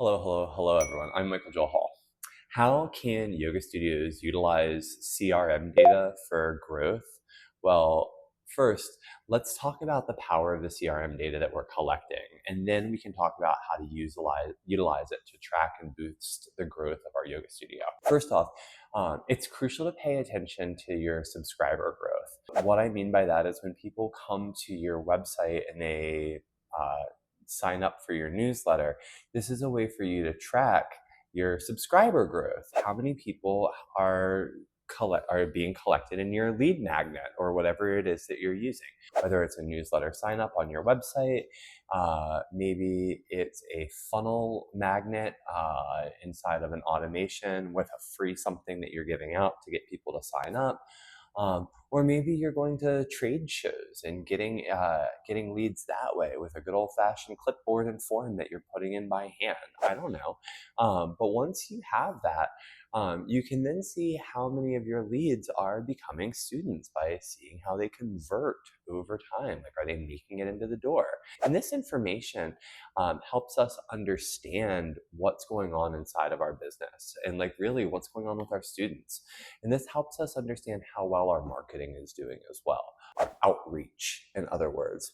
Hello, everyone. I'm Michael Joel Hall. How can yoga studios utilize CRM data for growth? Well, first, let's talk about the power of the CRM data that we're collecting, and then we can talk about how to utilize it to track and boost the growth of our yoga studio. First off, it's crucial to pay attention to your subscriber growth. What I mean by that is when people come to your website and they sign up for your newsletter, this is a way for you to track your subscriber growth. How many people are being collected in your lead magnet or whatever it is that you're using, whether it's a newsletter sign up on your website, maybe it's a funnel magnet inside of an automation with a free something that you're giving out to get people to sign up. Or maybe you're going to trade shows and getting leads that way with a good old-fashioned clipboard and form that you're putting in by hand. I don't know. But once you have that, you can then see how many of your leads are becoming students by seeing how they convert over time. Like, are they making it into the door? And this information helps us understand what's going on inside of our business and like really what's going on with our students. And this helps us understand how well our marketing is doing as well, our outreach, in other words.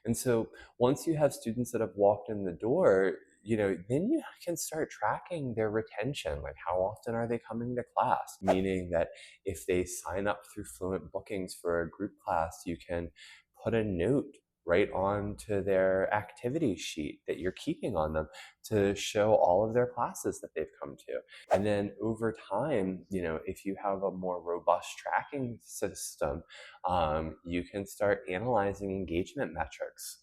And so once you have students that have walked in the door, then you can start tracking their retention. Like, how often are they coming to class? Meaning that if they sign up through Fluent Bookings for a group class, you can put a note right onto their activity sheet that you're keeping on them to show all of their classes that they've come to. And then over time, if you have a more robust tracking system, you can start analyzing engagement metrics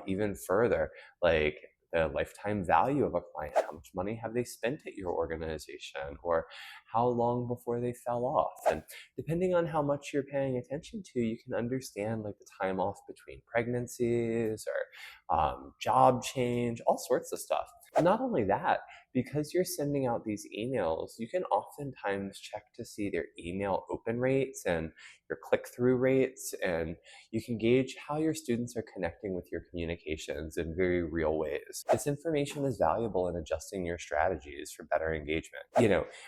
even further, like the lifetime value of a client. How much money have they spent at your organization, or how long before they fell off? And depending on how much you're paying attention to, you can understand like the time off between pregnancies or job change, all sorts of stuff. And not only that, because you're sending out these emails, you can oftentimes check to see their email open rates and your click-through rates, and you can gauge how your students are connecting with your communications in very real ways. This information is valuable in adjusting your strategies for better engagement.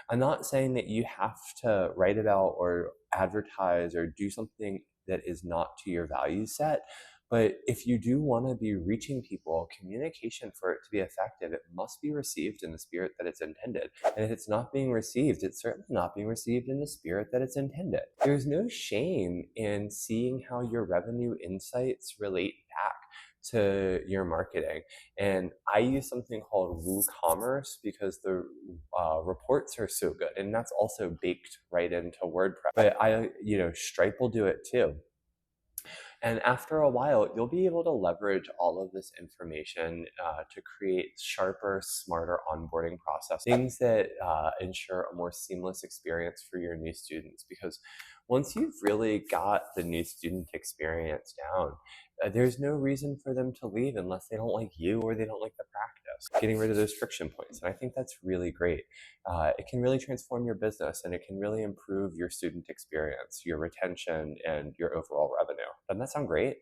I'm not saying that you have to write about or advertise or do something that is not to your value set. But if you do want to be reaching people, communication, for it to be effective, it must be received in the spirit that it's intended. And if it's not being received, it's certainly not being received in the spirit that it's intended. There's no shame in seeing how your revenue insights relate back to your marketing. And I use something called WooCommerce because the reports are so good. And that's also baked right into WordPress. But Stripe will do it too. And after a while, you'll be able to leverage all of this information to create sharper, smarter onboarding process, things that ensure a more seamless experience for your new students. Because once you've really got the new student experience down, there's no reason for them to leave unless they don't like you or they don't like the practice. Getting rid of those friction points. And I think that's really great. It can really transform your business, and it can really improve your student experience, your retention, and your overall revenue. Doesn't that sound great?